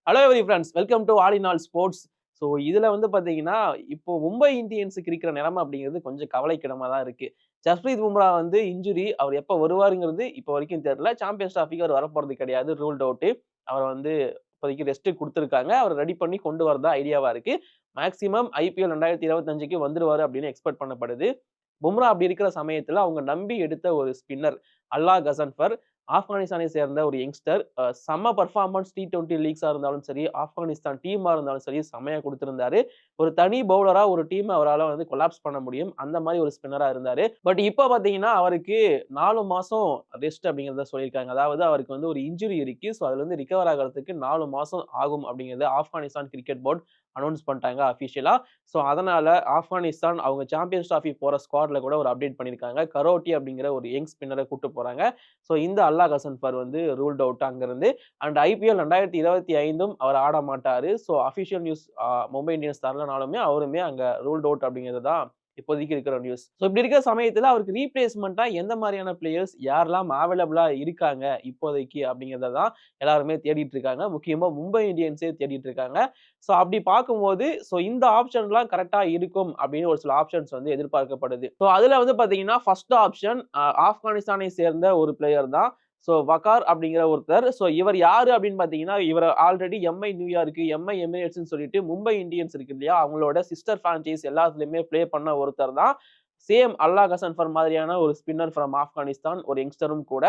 Hello every friends welcome to all in all sports. So இதில் வந்து பார்த்தீங்கன்னா இப்போ மும்பை இந்தியன்ஸுக்கு இருக்கிற நிலைமை அப்படிங்கிறது கொஞ்சம் கவலைக்கிடமாக தான் இருக்கு. ஜஸ்பிரீத் பும்ரா வந்து இன்ஜுரி, அவர் எப்போ வருவாருங்கிறது இப்போ வரைக்கும் தெரியல. சாம்பியன்ஸ் டிராஃபிக்கு அவர் வரப்போறது கிடையாது, ரூல்ட் அவுட்டு. அவரை வந்து இப்போதைக்கு ரெஸ்ட் கொடுத்துருக்காங்க. அவர் ரெடி பண்ணி கொண்டு வரதா ஐடியாவா இருக்கு. மேக்ஸிமம் ஐபிஎல் 2025க்கு வந்துருவாரு அப்படின்னு எக்ஸ்பெக்ட் பண்ணப்படுது. பும்ரா அப்படி இருக்கிற சமயத்துல அவங்க நம்பி எடுத்த ஒரு ஸ்பின்னர் அல்லா கசன்ஃபர், ஆப்கானிஸ்தானை சேர்ந்த ஒரு யங்ஸ்டர். செம்ம பர்ஃபார்மன்ஸ் T20 லீக்ஸா இருந்தாலும் சரி, ஆப்கானிஸ்தான் டீமா இருந்தாலும் சரி செம்மையா குடுத்திருந்தாரு. ஒரு தனி பவுலரா ஒரு டீம் அவரால வந்து கொலாப்ஸ் பண்ண முடியும். அந்த மாரி ஒரு ஸ்பின்னரா இருந்தாரு. பட் இப்ப பாத்தீங்கன்னா அவருக்கு 4 மாசம் ரெஸ்ட் அப்படிங்கிறத சொல்லியிருக்காங்க. அதாவது அவருக்கு வந்து ஒரு இன்ஜுரி இருக்கு. ஸோ அதுல இருந்து ரிகவர் ஆகுறதுக்கு 4 மாசம் ஆகும் அப்படிங்கிறத ஆப்கானிஸ்தான் கிரிக்கெட் போர்ட் அனௌன்ஸ் பண்ணிட்டாங்க அஃபிஷியலா. ஸோ அதனால ஆப்கானிஸ்தான் அவங்க சாம்பியன்ஸ் டிராஃபி போற ஸ்குவாட்ல கூட ஒரு அப்டேட் பண்ணியிருக்காங்க. கரோட்டி அப்படிங்கிற ஒரு யங் ஸ்பின்னரை கூட்டு போறாங்க. ஸோ இந்த அல்லா கசன்ஃபர் வந்து ரூல்ட் அவுட் அங்கிருந்து. அண்ட் ஐபிஎல் 2025ம் அவர் ஆட மாட்டாரு. So official news Mumbai Indians தரலனாலுமே அவருமே அங்க ரூல்ட் அவுட் அப்படிங்கிறது தான் இப்போதைக்கு இருக்கிற நியூஸ். ஸோ இப்படி இருக்கிற சமயத்துல அவருக்கு ரீப்ளேஸ்மெண்ட்டா எந்த மாதிரியான பிளேயர்ஸ் யாரெல்லாம் அவைலபிளா இருக்காங்க இப்போதைக்கு அப்படிங்கிறத தான் எல்லாருமே தேடிட்டு இருக்காங்க. முக்கியமா மும்பை இந்தியன்ஸே தேடிட்டு இருக்காங்க. ஸோ அப்படி பார்க்கும்போது இந்த ஆப்ஷன்லாம் கரெக்ட்டா இருக்கும் அப்படின்னு ஒரு சில ஆப்ஷன்ஸ் வந்து எதிர்பார்க்கப்படுது. ஸோ அதுல வந்து பார்த்தீங்கன்னா, ஃபர்ஸ்ட் ஆப்ஷன் ஆப்கானிஸ்தானை சேர்ந்த ஒரு பிளேயர் தான். வகார் அப்படிங்கிற ஒருத்தர். இவர் யாரு அப்படின்னு பார்த்தீங்கன்னா, இவர் ஆல்ரெடி எம்ஐ நியூயார்க், எம்ஐ எமிரேட்ஸ்ன்னு சொல்லிட்டு மும்பை இந்தியன்ஸ் இருக்கு இல்லையா? அவங்களோட சிஸ்டர் பிரான்சைஸ் எல்லாத்துலயுமே ப்ளே பண்ண ஒருத்தர் தான். சேம் அல்லா கசன்ஃபர் மாதிரியான ஒரு ஸ்பின்னர் ஃப்ரம் ஆப்கானிஸ்தான், ஒரு யங்ஸ்டரும் கூட.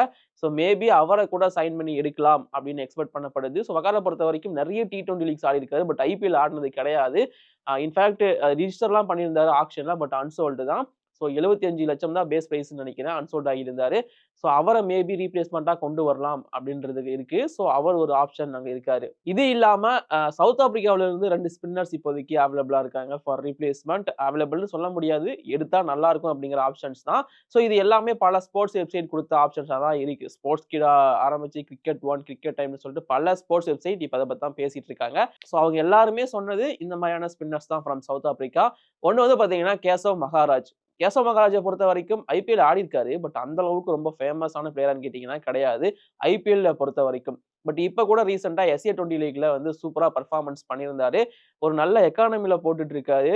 மேபி அவர கூட சைன் பண்ணி எடுக்கலாம் அப்படின்னு எக்ஸ்பெக்ட் பண்ணப்படுது. வகார பொறுத்தவரைக்கும் நிறைய T20 லீக்ஸ் ஆடியிருக்காரு. பட் ஐபிஎல் ஆடுனது கிடையாது. இன்ஃபாக்ட் ரிஜிஸ்டர்லாம் பண்ணியிருந்தாரு ஆக்ஷன்ல. பட் அன்சோல்டு தான். 75 லட்சம் தான் பேஸ் பிரைஸ்ன்னு நினைக்கிறேன். அன்சோல்ட் ஆகியிருந்தாரு. அவர மேபி ரீப்ளேஸ்மெண்ட்டா கொண்டு வரலாம் அப்படின்றது இருக்கு. அவர் ஒரு ஆப்ஷன் அங்க இருக்காரு. இது இல்லாம சவுத் ஆப்பிரிக்காவுல இருந்து 2 ஸ்பின்னர்ஸ் இப்போதைக்கு அவைலபிளா இருக்காங்க ஃபார் ரீப்ளேஸ்மெண்ட். அவைலபிள்னு சொல்ல முடியாது. எடுத்தா நல்லா இருக்கும் அப்படிங்கிற ஆப்ஷன்ஸ் தான். இது எல்லாமே பல ஸ்போர்ட்ஸ் வெப்சைட் குடுத்த ஆப்ஷன்ஸா தான் இருக்கு. ஸ்போர்ட்ஸ் கிட் ஆரம்பிச்சு கிரிக்கெட் ஒன், கிரிக்கெட் டைம்னு சொல்லிட்டு பல ஸ்போர்ட்ஸ் வெப்சைட் இப்ப அத பத்தி தான் பேசிட்டு இருக்காங்க. அவங்க எல்லாருமே சொன்னது இந்த மாதிரியான ஸ்பின்னர்ஸ் தான் ஃப்ரம் சவுத் ஆப்பிரிக்கா. ஒண்ணு வந்து பாத்தீங்கன்னா கேசவ் மகாராஜ். கேசவ் மகாராஜை பொறுத்த வரைக்கும் ஐபிஎல் ஆடிருக்காரு. பட் அந்த அளவுக்கு ரொம்ப ஃபேமஸான பிளேயரான்னு கேட்டீங்கன்னா கிடையாது. ஐபிஎல்ல பொறுத்த வரைக்கும். பட் இப்ப கூட ரீசென்ட்டா SA20 லீக்ல வந்து சூப்பரா பெர்ஃபார்மன்ஸ் பண்ணியிருந்தாரு. ஒரு நல்ல எக்கானமில போட்டுட்டு இருக்காரு.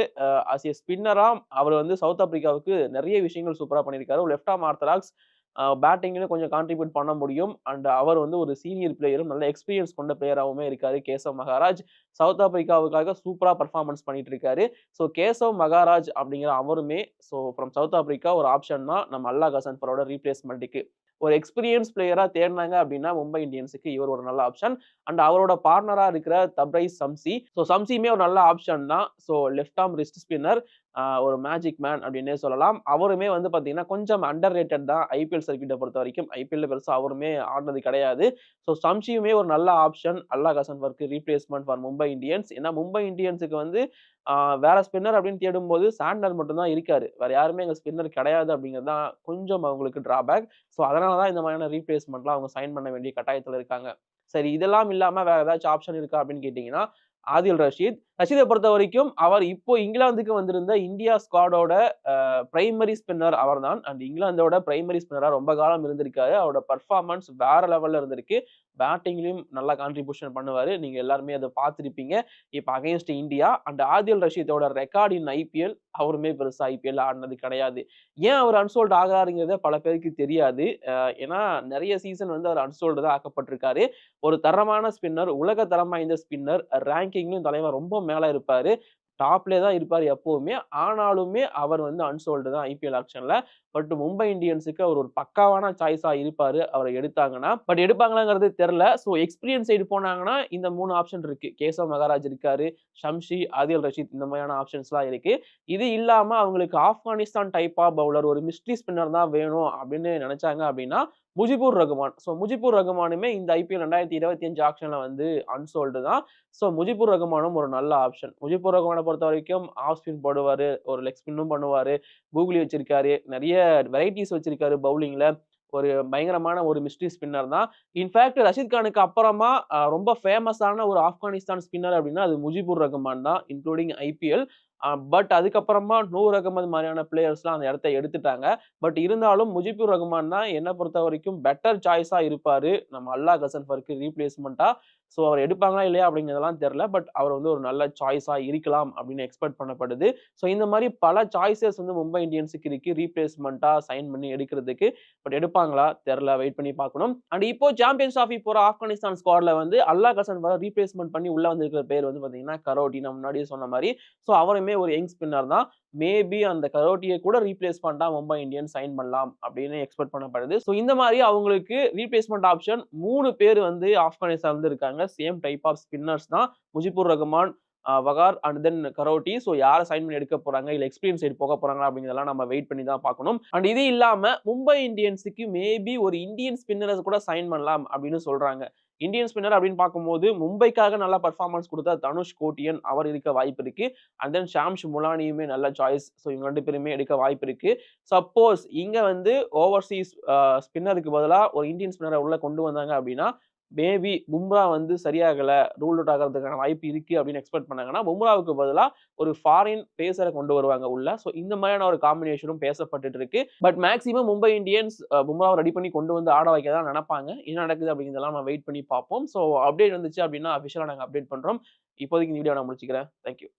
ஆஸ் எ ஸ்பின்னரா அவர் வந்து சவுத் ஆப்பிரிக்காவுக்கு நிறைய விஷயங்கள் சூப்பரா பண்ணியிருக்காரு. ஒரு லெஃப்ட் ஆர்ம் ஆர்த்தடாக்ஸ் பேட்டிங்ல கொஞ்சம் கான்ட்ரிபியூட் பண்ண முடியும். அண்ட் அவர் வந்து ஒரு சீனியர் பிளேயரும், நல்ல எக்ஸ்பீரியன்ஸ் கொண்ட பிளேயராவுமே இருக்காரு கேசவ் மகாராஜ். சவுத் ஆப்பிரிக்காவுக்காக சூப்பரா பெர்ஃபார்மன்ஸ் பண்ணிட்டு இருக்காரு. கேசவ் மகாராஜ் அப்படிங்கிற அவருமே ஃப்ரம் சவுத் ஆப்பிரிக்கா ஒரு ஆப்ஷன் தான் நம்ம அல்லா கசன்ஃபரோட ரீப்ளேஸ்மெண்ட்டுக்கு. ஒரு எக்ஸ்பீரியன்ஸ் பிளேயரா தேடினாங்க அப்படின்னா மும்பை இந்தியன்ஸுக்கு இவர் ஒரு நல்ல ஆப்ஷன். அண்ட் அவரோட பார்ட்னரா இருக்கிற தப்ரைஸ் சம்சி. சம்சியுமே ஒரு நல்ல ஆப்ஷன் தான். லெஃப்ட் ஆர்ம் ரிஸ்ட் ஸ்பின்னர், ஒரு மேஜிக் மேன் அப்படின்னே சொல்லலாம். அவருமே வந்து பார்த்தீங்கன்னா கொஞ்சம் அண்டர் ரேட்டட் தான் ஐபிஎல் சர்க்யூட்டை பொறுத்த வரைக்கும். ஐபிஎல்ல பெருசா அவருமே ஆடினது கிடையாது. சம்சியுமே ஒரு நல்ல ஆப்ஷன் அல்லா கசன்ஃபருக்கு ரீப்ளேஸ்மெண்ட் ஃபார் மும்பை இந்தியன்ஸ். ஏன்னா மும்பை இந்தியன்ஸுக்கு வந்து வேற ஸ்பின்னர் அப்படின்னு தேடும்போது சாண்ட்னர் மட்டும் தான் இருக்காரு. வேற யாருமே எங்க ஸ்பின்னர் கிடையாது அப்படிங்கிறது தான் கொஞ்சம் அவங்களுக்கு டிராபேக். அதனால தான் இந்த மாதிரியான ரீப்ளேஸ்மெண்ட்லாம் அவங்க சைன் பண்ண வேண்டிய கட்டாயத்துல இருக்காங்க. சரி, இதெல்லாம் இல்லாம வேற ஏதாச்சும் ஆப்ஷன் இருக்கா அப்படின்னு கேட்டீங்கன்னா, ஆதில் ரஷீத். ரஷீத பொறுத்தவரைக்கும் அவர் இப்போ இங்கிலாந்துக்கு வந்திருந்த இந்தியா ஸ்குவாடோட பிரைமரி ஸ்பின்னர் அவர்தான். அண்ட் இங்கிலாந்தோட பிரைமரி ஸ்பின்னரா ரொம்ப காலம் இருந்திருக்காரு. அவரோட பெர்ஃபார்மன்ஸ் வேற லெவல்ல இருந்திருக்கு. பேட்டிங்லயும் நல்லா கான்ட்ரிபியூஷன் பண்ணுவாரு. நீங்க எல்லாருமே அத பார்த்திருப்பீங்க. இப்ப அகைன்ஸ்ட் இந்தியா. அண்ட் ஆதில் ரஷீதோட ரெக்கார்ட் இன் ஐபிஎல், அவருமே பெருசா ஐபிஎல் ஆடுனது கிடையாது. ஏன் அவர் அன்சோல்ட் ஆகுறாருங்கிறதே பல பேருக்கு தெரியாது. ஏன்னா நெறைய சீசன் வந்து அவர் அன்சோல்டு தான் ஆக்கப்பட்டிருக்காரு. ஒரு தரமான ஸ்பின்னர், உலக தரம் வாய்ந்த ஸ்பின்னர், ரேங்கிங்லயும் தலைவன் ரொம்ப மேல இருப்பாரு. டாப்லயே தான் இருப்பாரு எப்பவுமே. ஆனாலுமே அவர் வந்து அன்சோல்டு தான் ஐபிஎல் ஆக்ஷன்ல. பட் மும்பை இந்தியன்ஸுக்கு அவர் ஒரு பக்காவான சாய்ஸா இருப்பாரு. அவர எடுத்தாங்கன்னா. பட் எடுப்பாங்களாங்கிறது தெரியல. எக்ஸ்பீரியன்ஸ் சைடு போனாங்கன்னா இந்த 3 ஆப்ஷன் இருக்கு. கேசவ் மகாராஜ் இருக்காரு, ஷம்ஷி, ஆதில் ரஷீத் இந்த மாதிரியான ஆப்ஷன்ஸ்லாம் இருக்கு. இது இல்லாம அவங்களுக்கு ஆப்கானிஸ்தான் டைப்பா பவுலர், ஒரு மிஸ்ட்ரி ஸ்பின்னர் தான் வேணும் அப்படின்னு நினைச்சாங்க அப்படின்னா, முஜிபுர் ரகுமான். முஜிபுர் ரகுமானுமே இந்த ஐபிஎல் 2025 ஆக்ஷன்ல வந்து அன்சோல்டு தான். முஜிபுர் ரகுமானும் ஒரு நல்ல ஆப்ஷன். முஜிபுர் ரகுமான பொறுத்தவரைக்கும் ஆஃப் ஸ்பின் போடுவாரு, ஒரு லெக் ஸ்பின்னும் பண்ணுவாரு, கூகுளி வச்சிருக்காரு, நிறைய வெரைட்டிஸ் வச்சிருக்காரு பவுலிங்ல. ஒரு பயங்கரமான ஒரு மிஸ்ட்ரி ஸ்பின்னர் தான். இன்ஃபாக்ட் ரஷீத் கானுக்கு அப்புறமா ரொம்ப ஃபேமஸான ஒரு ஆப்கானிஸ்தான் ஸ்பின்னர் அப்படின்னா அது முஜிபுர் ரகுமான் தான், இன்க்ளூடிங் ஐபிஎல். பட் அதுக்கப்புறமா நூர் அகமது மாதிரியான பிளேயர்ஸ்லாம் அந்த இடத்த எடுத்துட்டாங்க. பட் இருந்தாலும் முஜிபுர் ரஹ்மான் தான் என்ன பொறுத்தவரைக்கும் பெட்டர் சாய்ஸா இருப்பாரு. நம்ம அல்லாஹ் கசன்ஃபருக்கு ரீப்ளேஸ்மெண்ட்டா. ஸோ அவர் எடுப்பாங்களா இல்லையா அப்படிங்கிறதெல்லாம் தெரியல. பட் அவர் வந்து ஒரு நல்ல சாய்ஸா இருக்கலாம் அப்படின்னு எக்ஸ்பெக்ட் பண்ணப்படுது. ஸோ இந்த மாரி பல சாய்ஸஸ் வந்து மும்பை இந்தியன்ஸுக்கு இருக்கு. ரீப்ளேஸ்மெண்ட்டா சைன் பண்ணி எடுக்கிறதுக்கு. பட் எடுப்பாங்களா? தெரியல. வெயிட் பண்ணி பார்க்கணும். அண்ட் இப்போ சாம்பியன்ஸ் டிராஃபி போற ஆப்கானிஸ்தான் ஸ்குவாட்ல வந்து அல்லாஹ் கசன்ஃபர ரீப்ளேஸ்மென்ட் பண்ணி உள்ள வந்திருக்கிற பேர் வந்து பார்த்தீங்கன்னா, கரோட்டி. நான் முன்னாடியே சொன்ன மாரி. ஸோ அவருமே ஒரு யங் ஸ்பின்னர் தான். மேபி அந்த கரோட்டிய கூட ரீப்ளேஸ்மென்ட்டா மும்பை இந்தியன்ஸ் சைன் பண்ணலாம் அப்படின்னு எக்ஸ்பெக்ட் பண்ணப்படுது. ஸோ இந்த மாரி அவங்களுக்கு ரீப்ளேஸ்மென்ட் ஆப்ஷன் 3 பேர் வந்து ஆப்கானிஸ்தான்ல இருக்காங்க. சேம் டைப் ஆஃப் ஸ்பின்னர்ஸ் தான். முஜிபுர் ரஹ்மான், வகார் அண்ட் தென் கரோட்டி. ஸோ யார சைன் பண்ணி எடுக்க போறாங்க? இல்ல எக்ஸ்பீரியன்ஸ் சைடு போக போறாங்களா? அப்படிங்கிறதெல்லாம் நம்ம வெயிட் பண்ணி தான் பார்க்கணும். அண்ட் இது இல்லாம மும்பை இந்தியன்ஸுக்கு மேபி ஒரு இந்தியன் ஸ்பின்னர்ஸ் கூட சைன் பண்ணலாம் அப்படின்னு சொல்றாங்க. இந்தியன் ஸ்பின்னர் அப்படின்னு பார்க்கும்போது மும்பைக்காக நல்லா பெர்ஃபார்மன்ஸ் குடுத்த தனுஷ் கோட்டியன் அவர் இருக்க வாய்ப்பு இருக்கு. அண்ட் தென் ஷாம்ஸ் முலானியுமே நல்ல சாய்ஸ். ஸோ இவங்க 2 பேருமே எடுக்க வாய்ப்பு இருக்கு. சப்போஸ் இங்க வந்து ஓவர்சீஸ் ஸ்பின்னருக்கு பதிலா ஒரு இந்தியன் ஸ்பின்னர உள்ள கொண்டு வந்தாங்க அப்படின்னா, மேபி பும்ரா வந்து சரியாகல, ரூல் அவுட் ஆகுறதுக்கான வாய்ப்பு இருக்கு அப்படின்னு எக்ஸ்பெக்ட் பண்ணாங்கன்னா, பும்ராவுக்கு பதிலா ஒரு ஃபாரின் பேசர கொண்டு வருவாங்க உள்ள. ஸோ இந்த மாதிரியான ஒரு காம்பினேஷனும் பேசப்பட்டுட்டு இருக்கு. பட் மேக்ஸிமம் மும்பை இந்தியன்ஸ் பும்ராவ ரெடி பண்ணி கொண்டு வந்து ஆட வைக்க தான் நினைப்பாங்க. என்ன நடக்குது அப்படிங்கிறதெல்லாம் நம்ம வெயிட் பண்ணி பார்ப்போம். ஸோ அப்டேட் வந்துச்சு அப்படின்னா அபிஷியலா நாங்க அப்டேட் பண்றோம். இப்போதைக்கு இந்த வீடியோ நான் முடிச்சுக்கிறேன். Thank you.